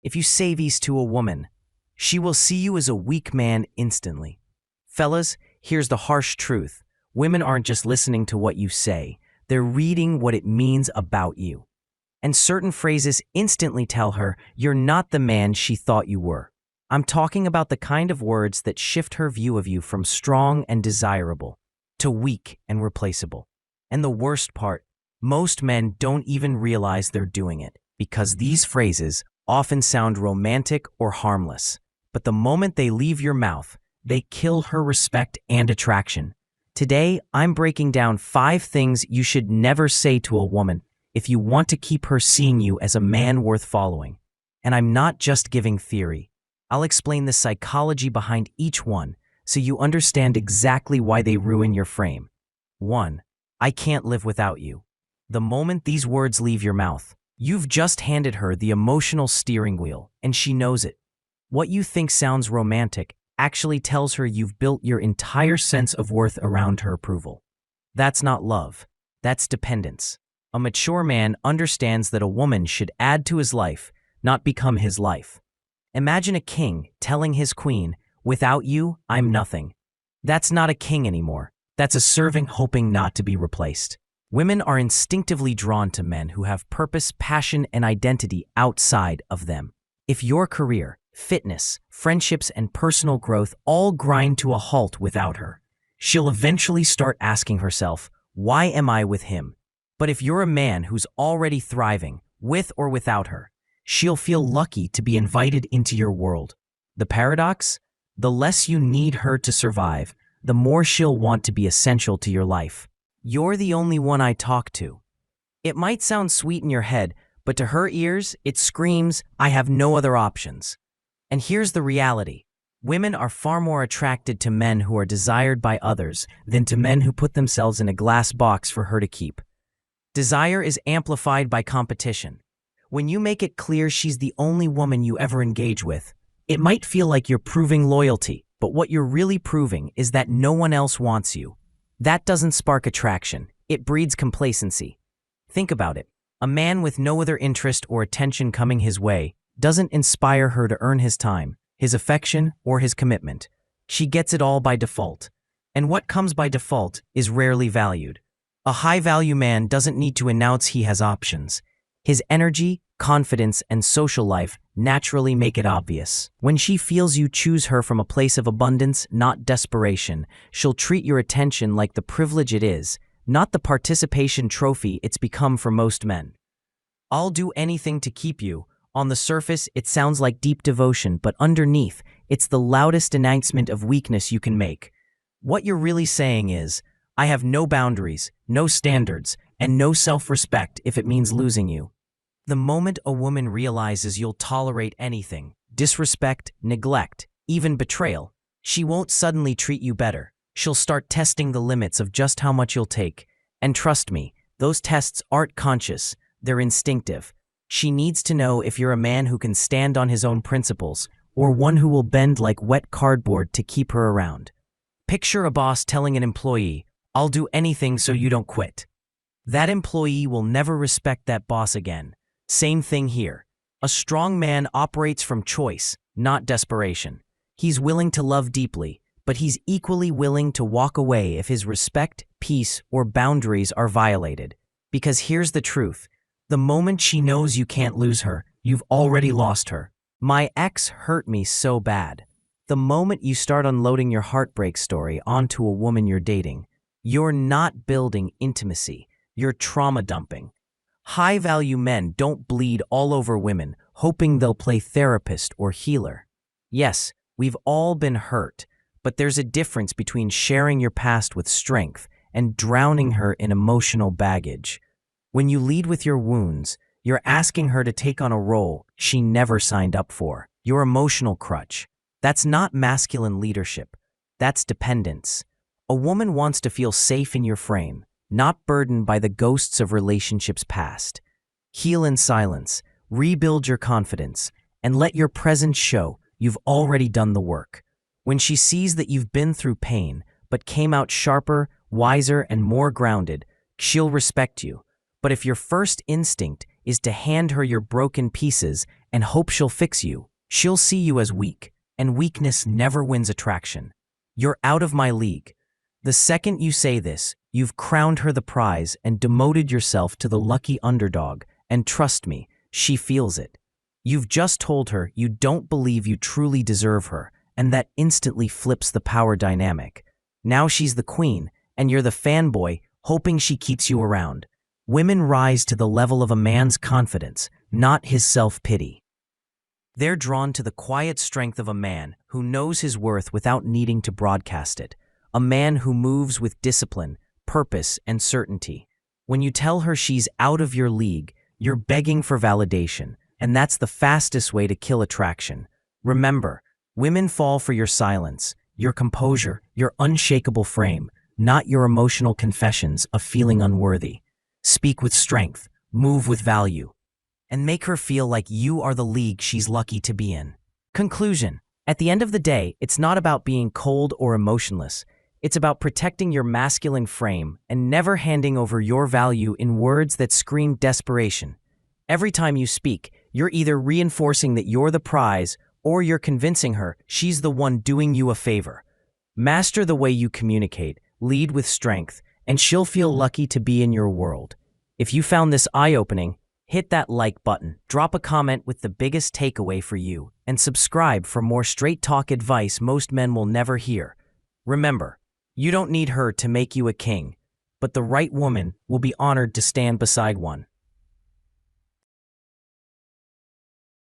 If you say these to a woman, she will see you as a weak man instantly. Fellas, here's the harsh truth. Women aren't just listening to what you say, they're reading what it means about you. And certain phrases instantly tell her you're not the man she thought you were. I'm talking about the kind of words that shift her view of you from strong and desirable to weak and replaceable. And the worst part, most men don't even realize they're doing it because these phrases often sound romantic or harmless. But the moment they leave your mouth, they kill her respect and attraction. Today, I'm breaking down 5 things you should never say to a woman if you want to keep her seeing you as a man worth following. And I'm not just giving theory. I'll explain the psychology behind each one so you understand exactly why they ruin your frame. 1. I can't live without you. The moment these words leave your mouth, you've just handed her the emotional steering wheel, and she knows it. What you think sounds romantic actually tells her you've built your entire sense of worth around her approval. That's not love. That's dependence. A mature man understands that a woman should add to his life, not become his life. Imagine a king telling his queen, "Without you, I'm nothing." That's not a king anymore. That's a servant hoping not to be replaced. Women are instinctively drawn to men who have purpose, passion, and identity outside of them. If your career, fitness, friendships, and personal growth all grind to a halt without her, she'll eventually start asking herself, "Why am I with him?" But if you're a man who's already thriving, with or without her, she'll feel lucky to be invited into your world. The paradox? The less you need her to survive, the more she'll want to be essential to your life. You're the only one I talk to. It might sound sweet in your head, but to her ears, it screams, "I have no other options." And here's the reality. Women are far more attracted to men who are desired by others than to men who put themselves in a glass box for her to keep. Desire is amplified by competition. When you make it clear she's the only woman you ever engage with, it might feel like you're proving loyalty, but what you're really proving is that no one else wants you. That doesn't spark attraction. It breeds complacency. Think about it. A man with no other interest or attention coming his way doesn't inspire her to earn his time, his affection, or his commitment. She gets it all by default. And what comes by default is rarely valued. A high-value man doesn't need to announce he has options. His energy, confidence, and social life naturally make it obvious. When she feels you choose her from a place of abundance, not desperation, she'll treat your attention like the privilege it is, not the participation trophy it's become for most men. "I'll do anything to keep you." On the surface, it sounds like deep devotion, but underneath, it's the loudest announcement of weakness you can make. What you're really saying is, "I have no boundaries, no standards, and no self-respect if it means losing you." The moment a woman realizes you'll tolerate anything, disrespect, neglect, even betrayal, she won't suddenly treat you better. She'll start testing the limits of just how much you'll take. And trust me, those tests aren't conscious, they're instinctive. She needs to know if you're a man who can stand on his own principles, or one who will bend like wet cardboard to keep her around. Picture a boss telling an employee, "I'll do anything so you don't quit." That employee will never respect that boss again. Same thing here. A strong man operates from choice, not desperation. He's willing to love deeply, but he's equally willing to walk away if his respect, peace, or boundaries are violated. Because here's the truth. The moment she knows you can't lose her, you've already lost her. My ex hurt me so bad. The moment you start unloading your heartbreak story onto a woman you're dating, you're not building intimacy, you're trauma dumping. High-value men don't bleed all over women, hoping they'll play therapist or healer. Yes, we've all been hurt, but there's a difference between sharing your past with strength and drowning her in emotional baggage. When you lead with your wounds, you're asking her to take on a role she never signed up for, your emotional crutch. That's not masculine leadership. That's dependence. A woman wants to feel safe in your frame, not burdened by the ghosts of relationships past. Heal in silence, rebuild your confidence, and let your presence show you've already done the work. When she sees that you've been through pain, but came out sharper, wiser, and more grounded, she'll respect you. But if your first instinct is to hand her your broken pieces and hope she'll fix you. She'll see you as weak, and weakness never wins attraction. You're out of my league. The second you say this, you've crowned her the prize and demoted yourself to the lucky underdog, and trust me, she feels it. You've just told her you don't believe you truly deserve her, and that instantly flips the power dynamic. Now she's the queen, and you're the fanboy, hoping she keeps you around. Women rise to the level of a man's confidence, not his self-pity. They're drawn to the quiet strength of a man who knows his worth without needing to broadcast it, a man who moves with discipline, purpose, and certainty. When you tell her she's out of your league, you're begging for validation, and that's the fastest way to kill attraction. Remember, women fall for your silence, your composure, your unshakable frame, not your emotional confessions of feeling unworthy. Speak with strength, move with value, and make her feel like you are the league she's lucky to be in. Conclusion. At the end of the day, it's not about being cold or emotionless. It's about protecting your masculine frame and never handing over your value in words that scream desperation. Every time you speak, you're either reinforcing that you're the prize or you're convincing her she's the one doing you a favor. Master the way you communicate, lead with strength, and she'll feel lucky to be in your world. If you found this eye-opening, hit that like button, drop a comment with the biggest takeaway for you, and subscribe for more straight-talk advice most men will never hear. Remember, you don't need her to make you a king, but the right woman will be honored to stand beside one.